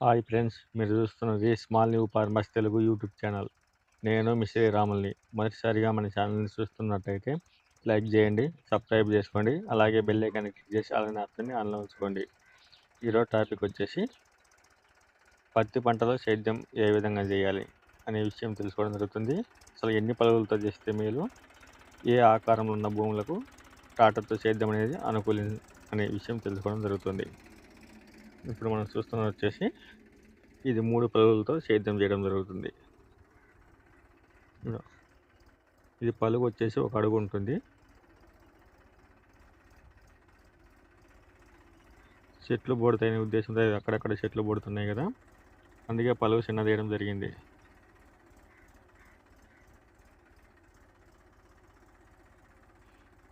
Hi friends, మీరు చూస్తున్నది small new farmers Telugu YouTube channel. నేను మీ శ్రీరాముల్ని. మొదటిసారిగా మన ఛానల్ని చూస్తున్నట్టయితే లైక్ చేయండి, సబ్స్క్రైబ్ చేసుకోండి, అలాగే బెల్ ఐకాన్ క్లిక్ చేసి అలానే ఆప్షన్ని ఆన్లో ఉంచుకోండి. ఈరోజు టాపిక్ వచ్చేసి పత్తి పంటలో సేద్యం ఏ విధంగా చేయాలి అనే విషయం తెలుసుకోవడం జరుగుతుంది. అసలు ఎన్ని పలుగులతో చేస్తే మేలు, ఏ ఆకారంలో ఉన్న భూములకు ట్రాక్టర్తో సేద్యం అనేది అనుకూలం అనే విషయం తెలుసుకోవడం జరుగుతుంది. ఇప్పుడు మనం చూస్తున్నది వచ్చేసి ఇది 3 పలుగులతో సేద్యం చేయడం జరుగుతుంది. ఇది పలుగు వచ్చేసి 1 అడుగు ఉంటుంది. చెట్లు బోడతాయనే ఉద్దేశంతో అక్కడక్కడ చెట్లు బోడుతున్నాయి కదా, అందుకే పలుగు చిన్నది వేయడం జరిగింది.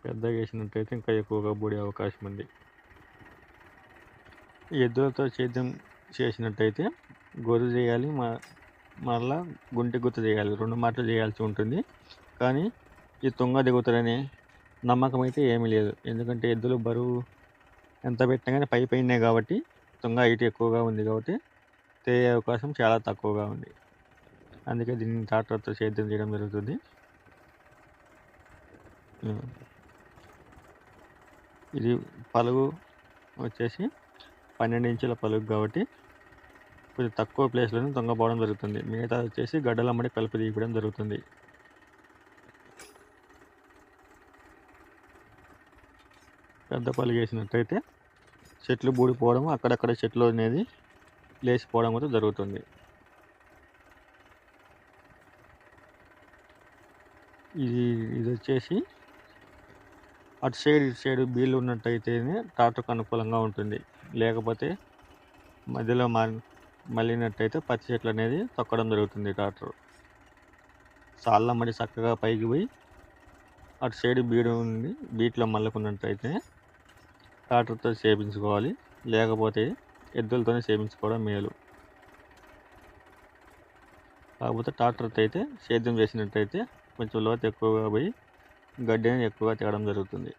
పెద్దగా వేసినట్టయితే ఇంకా ఎక్కువగా బోడే అవకాశం ఉంది. ఎద్దులతో సేద్యం చేసినట్టయితే గొర్రు చేయాలి, మరలా గుంటి గుర్తు చేయాలి, 2 మాటలు చేయాల్సి ఉంటుంది. కానీ ఈ తుంగ దిగుతారనే నమ్మకం అయితే ఏమీ లేదు. ఎందుకంటే ఎద్దులు బరువు ఎంత పెట్టినా కానీ పైనే కాబట్టి తుంగ హైట్ ఎక్కువగా ఉంది కాబట్టి తేయే అవకాశం చాలా తక్కువగా ఉంది. అందుకే దీన్ని ట్రాక్టర్తో సేద్యం చేయడం జరుగుతుంది. ఇది పలుగు వచ్చేసి 12 ఇంచుల పలుగు కాబట్టి కొంచెం తక్కువ ప్లేస్లోనే తుంగపోవడం జరుగుతుంది. మిగతా వచ్చేసి గడ్డలమ్మడి కలిపి తీయడం జరుగుతుంది. పెద్ద పలుగు వేసినట్టయితే చెట్లు బూడిపోవడం, అక్కడక్కడ చెట్లు అనేది లేచిపోవడం కూడా జరుగుతుంది. ఇది వచ్చేసి అటు సైడ్ ఇటు సైడ్ బీళ్ళు ఉన్నట్టయితేనే ట్రాక్టర్కి అనుకూలంగా ఉంటుంది. లేకపోతే మధ్యలో మళ్ళినట్టయితే పత్తి చెట్లు అనేది తొక్కడం జరుగుతుంది. ట్రాక్టర్ సాళ్ళమ్మడి చక్కగా పైకి పోయి అటు సైడ్ బీడు ఉంది, బీట్లో మళ్ళకున్నట్టయితే ట్రాక్టర్తో చేపించుకోవాలి. లేకపోతే ఎద్దులతోనే చేపించుకోవడం మేలు. కాకపోతే ట్రాక్టర్తో అయితే సేద్యం చేసినట్టయితే కొంచెం లోతు ఎక్కువగా పోయి గడ్డిని ఎక్కువగా తేవడం జరుగుతుంది.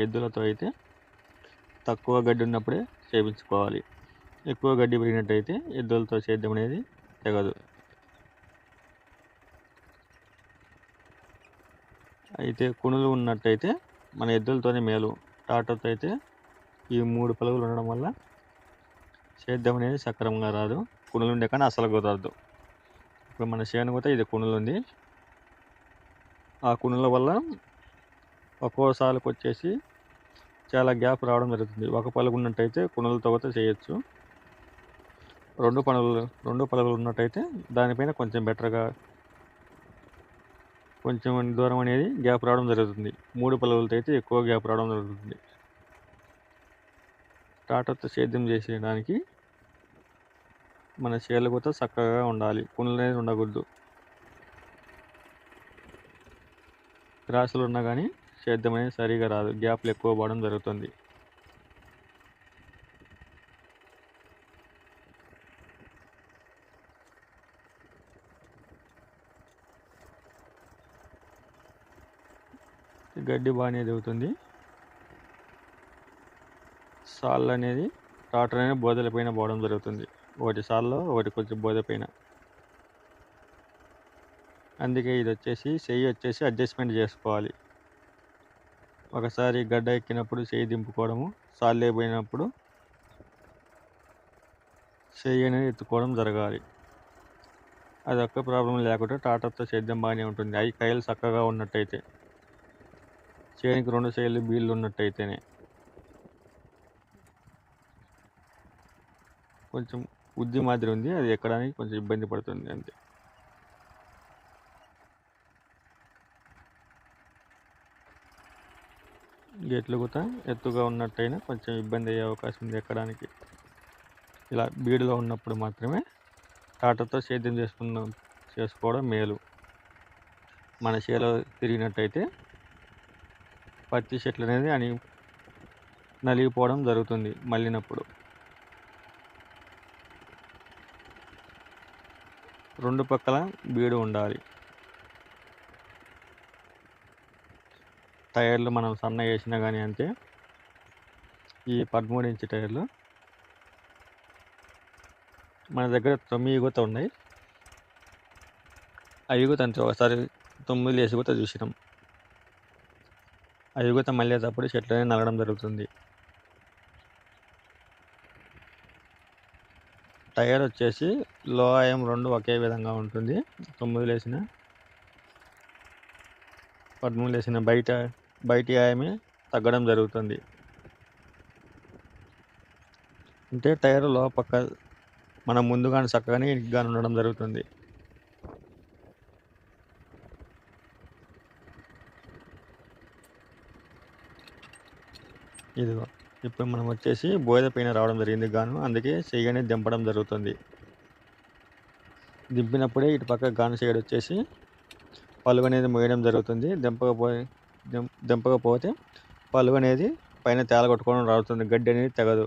ఎద్దులతో అయితే తక్కువ గడ్డి ఉన్నప్పుడే చేపించుకోవాలి. ఎక్కువ గడ్డి పెరిగినట్టయితే ఎద్దులతో సేద్యం అనేది తెగదు. అయితే కుణులు ఉన్నట్టయితే మన ఎద్దులతోనే మేలు. ట్రాక్టర్తో అయితే ఈ 3 పలుగులు ఉండడం వల్ల సేద్యం అనేది సక్రమంగా రాదు. కుణులు ఉండే కానీ అసలు కుదరదు. ఇప్పుడు మన చేను కూడా ఇది కుణులు ఉంది. ఆ కుణుల వల్ల ఒక్కోసారికి వచ్చేసి చాలా గ్యాప్ రావడం జరుగుతుంది. ఒక పలుగు ఉన్నట్టయితే కుణులతో కూడా చేయొచ్చు. 2 పలుగులు ఉన్నట్టయితే దానిపైన కొంచెం బెటర్గా కొంచెం దూరం అనేది గ్యాప్ రావడం జరుగుతుంది. 3 పలుగులతో అయితే ఎక్కువ గ్యాప్ రావడం జరుగుతుంది. ట్రాక్టర్తో సేద్యం చేసేయడానికి మన చేలు కూడా చక్కగా ఉండాలి. కుణులు అనేది ఉండకూడదు. క్రాసులు ఉన్నా కానీ సేద్యం అనేది సరిగా రాదు. గ్యాప్లు ఎక్కువ పడడం జరుగుతుంది. గడ్డి బాగానే ఎదుగుతుంది. సాళ్ళు అనేది ట్రాక్టర్ అనేది బోదెల పైన పోవడం జరుగుతుంది. ఒకటి సాల్లో, ఒకటి కొంచెం బోదె పైన. అందుకే ఇది వచ్చేసి చెయ్యి వచ్చేసి అడ్జస్ట్మెంట్ చేసుకోవాలి. ఒకసారి గడ్డ ఎక్కినప్పుడు చెయ్యి దింపుకోవడము, సాళ్ళు పోయినప్పుడు చెయ్యి అనేది ఎత్తుకోవడం జరగాలి. అదొక్క ప్రాబ్లం లేకుండా ట్రాక్టర్తో సేద్యం బాగానే ఉంటుంది. అవి కైలు చక్కగా ఉన్నట్టయితే, చేనికి 2 సైడ్లు బీళ్ళు ఉన్నట్టయితేనే. కొంచెం ఉద్ది మాదిరి ఉంది, అది ఎక్కడానికి కొంచెం ఇబ్బంది పడుతుంది అంతే. గేట్లు కూడా ఎత్తుగా ఉన్నట్టయినా కొంచెం ఇబ్బంది అయ్యే అవకాశం ఉంది ఎక్కడానికి. ఇలా బీడులో ఉన్నప్పుడు మాత్రమే ట్రాక్టర్తో సేద్యం చేసుకోవడం మేలు. మన చేలో తిరిగినట్టయితే పత్తి చెట్లు అనేది నలిగిపోవడం జరుగుతుంది మళ్ళినప్పుడు. 2 పక్కల బీడు ఉండాలి. టైర్లు మనం సన్న వేసినా కానీ అంతే. ఈ 13 ఇంచు టైర్లు మన దగ్గర 9 ఈగుత ఉన్నాయి. ఆ ఈగుత అంతే ఒకసారి 9 వేసి కూడా చూసినాం. ఆ ఈగుత మళ్ళేటప్పుడు చెట్లనే నలగడం జరుగుతుంది. టైర్ వచ్చేసి లో ఐఎం 2 ఒకే విధంగా ఉంటుంది. 9 వేసిన 13 వేసిన బయటి ఆయామే తగ్గడం జరుగుతుంది. అంటే టైర్ పక్క మనం ముందుగానే చక్కగానే ఇగ్గానే ఉండడం జరుగుతుంది. ఇదిగో ఇప్పుడు మనం వచ్చేసి బోయద పైన రావడం జరిగింది గాను, అందుకే చెయ్యని దింపడం జరుగుతుంది. దింపినప్పుడే ఇటు పక్క గాను సైడ్ వచ్చేసి పలుగు అనేది మోయడం జరుగుతుంది. దింపకపోతే పలుగు అనేది పైన తేల కొట్టుకోవడం రావుతుంది, గడ్డి అనేది తెగదు.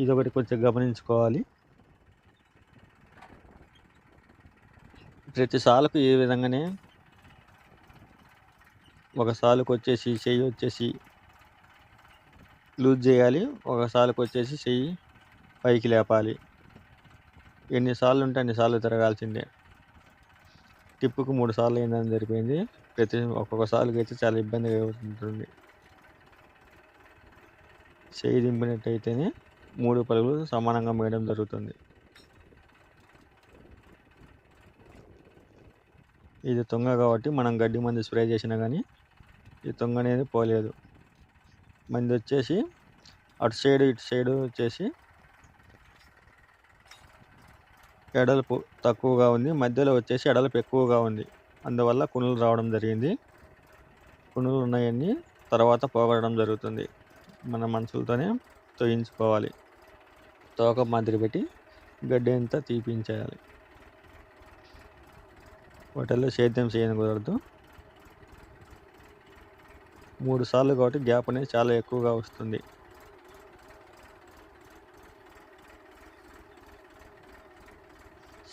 ఇదొకటి కొంచెం గమనించుకోవాలి. ప్రతి సాలుకు ఈ విధంగానే ఒక సాలుకు వచ్చేసి చెయ్యి వచ్చేసి లూజ్ చేయాలి, ఒక సాలుకు వచ్చేసి చెయ్యి పైకి లేపాలి. ఎన్నిసార్లు ఉంటే అన్నిసార్లు తిరగాల్సిందే. టిప్పుకు 3 సార్లు అయిందని సరిపోయింది. ఒక్కొక్క సాలుకి అయితే చాలా ఇబ్బందిగా ఉంటుంది. చెయ్యి దింపినట్టయితేనే 3 పలుగులు సమానంగా మోయడం జరుగుతుంది. ఇది తుంగ కాబట్టి మనం గడ్డి మందు స్ప్రే చేసినా కానీ ఈ తుంగ అనేది పోలేదు. మంది వచ్చేసి అటు సైడు ఇటు సైడు వచ్చేసి ఎడల్పు తక్కువగా ఉంది, మధ్యలో వచ్చేసి ఎడల్పు ఎక్కువగా ఉంది. అందువల్ల కునులు రావడం జరిగింది. కునులు ఉన్నాయన్నీ తర్వాత పోగొట్టడం జరుగుతుంది. మన మనుషులతోనే తొయించుకోవాలి. తోక మాదిరి పెట్టి గడ్డి అంతా తీపించేయాలి. వాటిల్లో సేద్యం చేయని కుదరదు. 3 సార్లు కాబట్టి గ్యాప్ అనేది చాలా ఎక్కువగా వస్తుంది.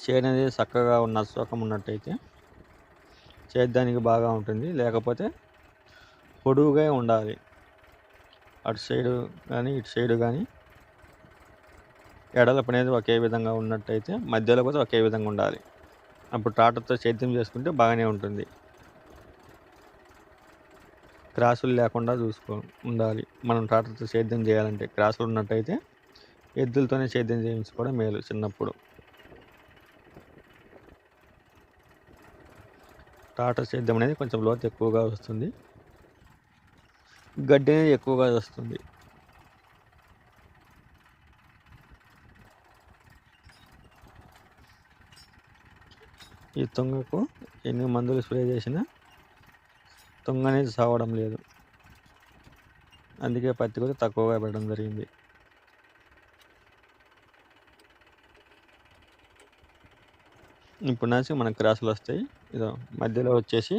చేను అనేది చక్కగా నచ్చకం ఉన్నట్టయితే సేద్యానికి బాగా ఉంటుంది. లేకపోతే పొడువుగా ఉండాలి. అటు సైడు కానీ ఇటు సైడు కానీ ఎడలపు అనేది ఒకే విధంగా ఉన్నట్టయితే మధ్యలో కూడా ఒకే విధంగా ఉండాలి. అప్పుడు ట్రాక్టర్తో సేద్యం చేసుకుంటే బాగానే ఉంటుంది. క్రాసులు లేకుండా ఉండాలి. మనం ట్రాక్టర్తో సేద్యం చేయాలంటే క్రాసులు ఉన్నట్టయితే ఎద్దులతోనే సేద్యం చేయించుకోవడం మేలు. చిన్నప్పుడు ట్రాక్టర్ సేద్యం అనేది కొంచెం లోతు ఎక్కువగా వస్తుంది, గడ్డి అనేది ఎక్కువగా వస్తుంది. ఈ తుంగకు ఎన్ని మందులు స్ప్రే చేసినా తుంగ అనేది సావడం లేదు. అందుకే పత్తి కూడా తక్కువగా పెట్టడం జరిగింది. ఇప్పుడు నుంచి మనకు క్రాసులు వస్తాయి. ఇదో మధ్యలో వచ్చేసి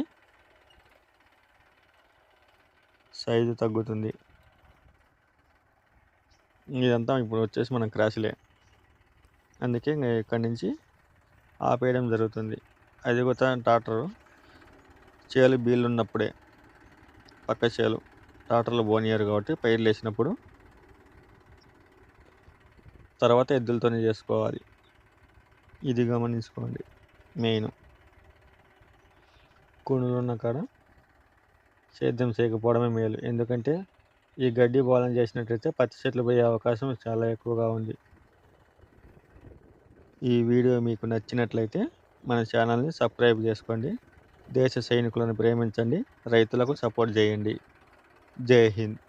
సైజు తగ్గుతుంది. ఇదంతా ఇప్పుడు వచ్చేసి మన క్రాసులే. అందుకే ఇక్కడి నుంచి ఆపేయడం జరుగుతుంది. అది కూడా ట్రాక్టరు చేలు బీళ్ళు ఉన్నప్పుడే, పక్క చేలు ట్రాక్టర్లు పోనీయరు కాబట్టి పైర్లు వేసినప్పుడు తర్వాత ఎద్దులతోనే చేసుకోవాలి. ఇది గమనించుకోండి. మెయిన్ కూనులు ఉన్న కాడ సేద్యం చేయకపోవడమే మేలు. ఎందుకంటే ఈ గడ్డి బోలం చేసినట్లయితే పత్తి చెట్లు పోయే అవకాశం చాలా ఎక్కువగా ఉంది. ఈ వీడియో మీకు నచ్చినట్లయితే మన ఛానల్ని సబ్స్క్రైబ్ చేసుకోండి. దేశ సైనికులను ప్రేమించండి, రైతులకు సపోర్ట్ చేయండి. జై హింద్.